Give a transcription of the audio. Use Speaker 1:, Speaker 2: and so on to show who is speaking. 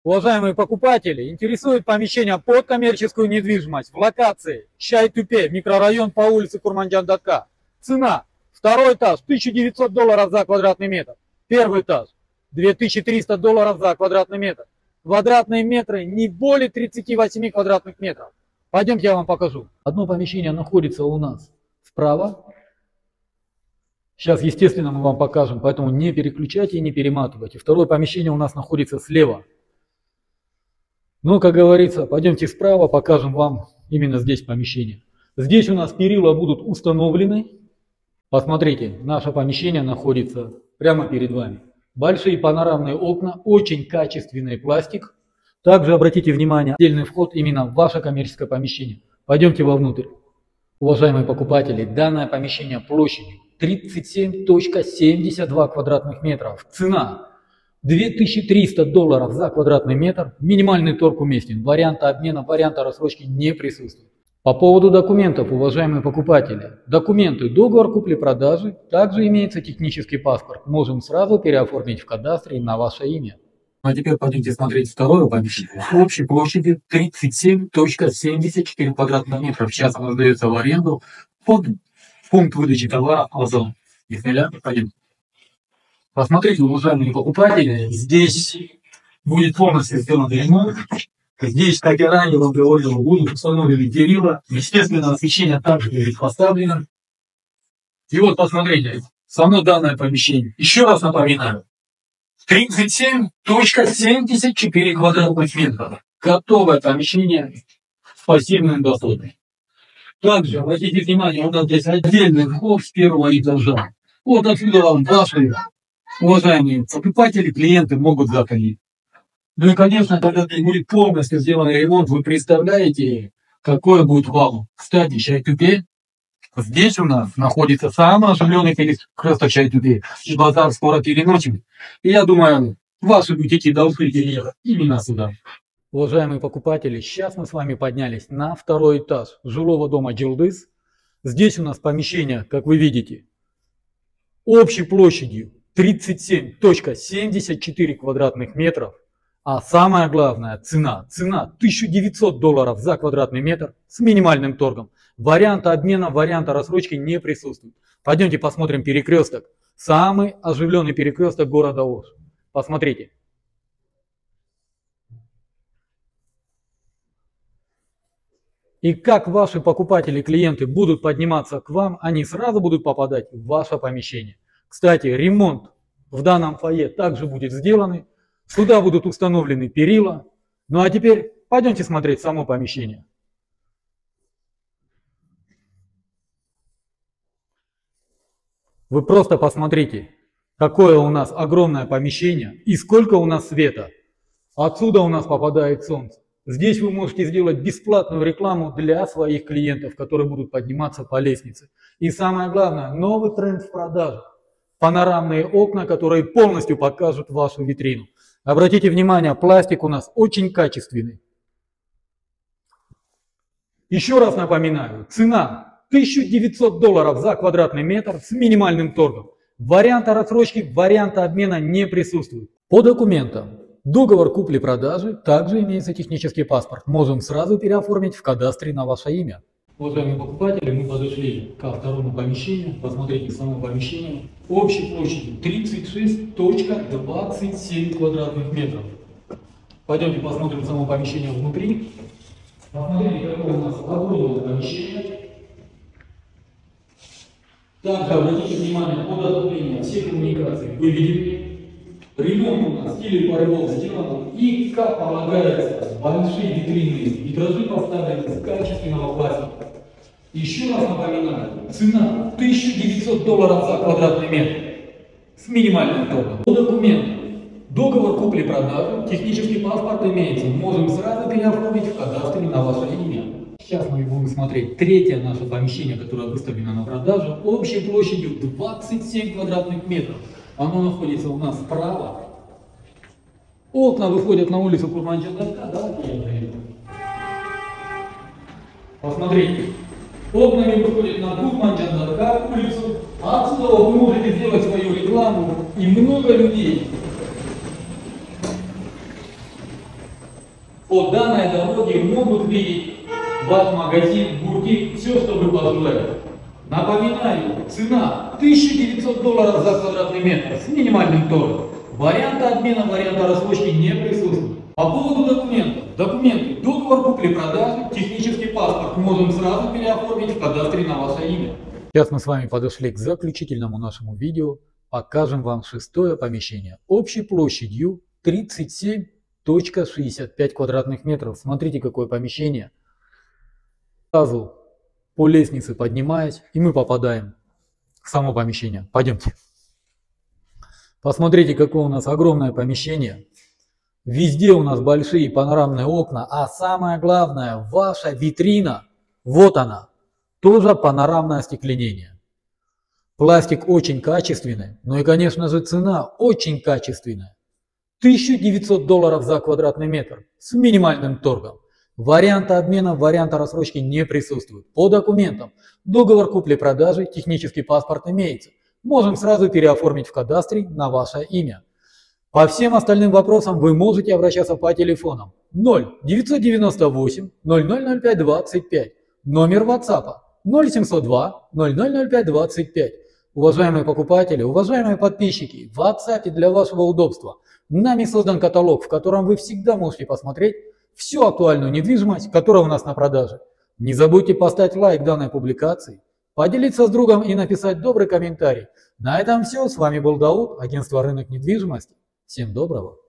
Speaker 1: Уважаемые покупатели, интересует помещение под коммерческую недвижимость в локации Чай-Тупе, микрорайон по улице Курманджан-Датка. Цена: второй этаж $1900 за квадратный метр, первый этаж $2300 за квадратный метр. Квадратные метры не более 38 квадратных метров. Пойдемте, я вам покажу. Одно помещение находится у нас справа. Сейчас, естественно, мы вам покажем, поэтому не переключайте и не перематывайте. Второе помещение у нас находится слева. Но, как говорится, пойдемте справа, покажем вам именно здесь помещение. Здесь у нас перила будут установлены. Посмотрите, наше помещение находится прямо перед вами. Большие панорамные окна, очень качественный пластик. Также обратите внимание, отдельный вход именно в ваше коммерческое помещение. Пойдемте вовнутрь. Уважаемые покупатели, данное помещение площадью 37,72 квадратных метров. Цена $2300 за квадратный метр. Минимальный торг уместен. Варианта обмена, варианта рассрочки не присутствует. По поводу документов, уважаемые покупатели. Документы: договор купли-продажи. Также имеется технический паспорт. Можем сразу переоформить в кадастре на ваше имя.
Speaker 2: А теперь пойдемте смотреть второе помещение. Общей площади 37,74 квадратных метров. Сейчас оно сдается в аренду под пункт выдачи товара Озон. Пойдем. Посмотрите, уважаемые покупатели, здесь будет полностью сделан ремонт. Здесь, как и ранее вам говорил, будут установлены перила. Естественно, освещение также будет поставлено. И вот посмотрите, само данное помещение. Еще раз напоминаю. 37,74 квадратных метра. Готовое помещение с пассивным доходом. Также, обратите внимание, у нас здесь отдельный вход с первого этажа. Вот отсюда вам ваши уважаемые покупатели, клиенты могут заходить. Ну и, конечно, когда будет полностью сделан ремонт, вы представляете, какой будет вал. Кстати, Чай-Тупе. Здесь у нас находится самый оживленный перекресток Чай-Тупе. И базар скоро переносим. И я думаю, ваши бутики должны переехать именно сюда.
Speaker 1: Уважаемые покупатели, сейчас мы с вами поднялись на второй этаж жилого дома Джилдыз. Здесь у нас помещение, как вы видите, общей площадью 37,74 квадратных метров. А самое главное, цена $1900 за квадратный метр с минимальным торгом. Варианта обмена, варианта рассрочки не присутствует. Пойдемте посмотрим перекресток. Самый оживленный перекресток города Ош. Посмотрите. И как ваши покупатели, клиенты будут подниматься к вам, они сразу будут попадать в ваше помещение. Кстати, ремонт в данном фойе также будет сделан. Сюда будут установлены перила. Ну а теперь пойдемте смотреть само помещение. Вы просто посмотрите, какое у нас огромное помещение и сколько у нас света. Отсюда у нас попадает солнце. Здесь вы можете сделать бесплатную рекламу для своих клиентов, которые будут подниматься по лестнице. И самое главное, новый тренд в продаже. Панорамные окна, которые полностью покажут вашу витрину. Обратите внимание, пластик у нас очень качественный. Еще раз напоминаю, цена $1900 за квадратный метр с минимальным торгом. Варианта рассрочки, варианта обмена не присутствует. По документам. Договор купли-продажи, также имеется технический паспорт. Можем сразу переоформить в кадастре на ваше имя. Уважаемые покупатели, мы подошли ко второму помещению. Посмотрите само помещение. Общей площадью 36,27 квадратных метров. Пойдемте посмотрим само помещение внутри. Посмотрите, какое у нас огромное помещение. Также обратите внимание, под отопление все коммуникации выведены. Ремонт у нас в стиле порывов сделан. И, как полагается, большие витринные витражи поставлены из качественного пластика. Еще раз напоминаю, цена $1900 за квадратный метр с минимальным торгом. По документам. Договор купли-продажи, технический паспорт имеется. Можем сразу переоформить в кадастре на ваше имя. Сейчас мы будем смотреть третье наше помещение, которое выставлено на продажу, общей площадью 27 квадратных метров. Оно находится у нас справа. Окна выходят на улицу Курманджан-Датка. Давайте я проеду. Посмотрите. Окнами выходят на Курманджан-Датка улицу. Отсюда вы можете сделать свою рекламу, и много людей по данной дороге могут видеть ваш магазин, бутик, все, что вы пожелаете. Напоминаю, цена $1900 за квадратный метр с минимальным торгом. Варианта обмена, варианта рассрочки не присутствует. По поводу документов. Документы, договор купли-продажи, технический паспорт можем сразу переоформить в кадастре на ваше имя. Сейчас мы с вами подошли к заключительному нашему видео. Покажем вам шестое помещение общей площадью 37,65 квадратных метров. Смотрите, какое помещение. Сразу по лестнице поднимаясь, и мы попадаем в само помещение. Пойдемте. Посмотрите, какое у нас огромное помещение. Везде у нас большие панорамные окна, а самое главное, ваша витрина, вот она, тоже панорамное остекление. Пластик очень качественный, ну и, конечно же, цена очень качественная. $1900 за квадратный метр с минимальным торгом. Варианта обмена, варианта рассрочки не присутствует. По документам договор купли-продажи, технический паспорт имеется. Можем сразу переоформить в кадастре на ваше имя. По всем остальным вопросам вы можете обращаться по телефонам 0998 0005 25, номер WhatsApp 0702 0005 25. Уважаемые покупатели, уважаемые подписчики, в WhatsApp для вашего удобства нами создан каталог, в котором вы всегда можете посмотреть всю актуальную недвижимость, которая у нас на продаже. Не забудьте поставить лайк данной публикации, поделиться с другом и написать добрый комментарий. На этом все. С вами был Дауд, агентство «Рынок недвижимости». Всем доброго.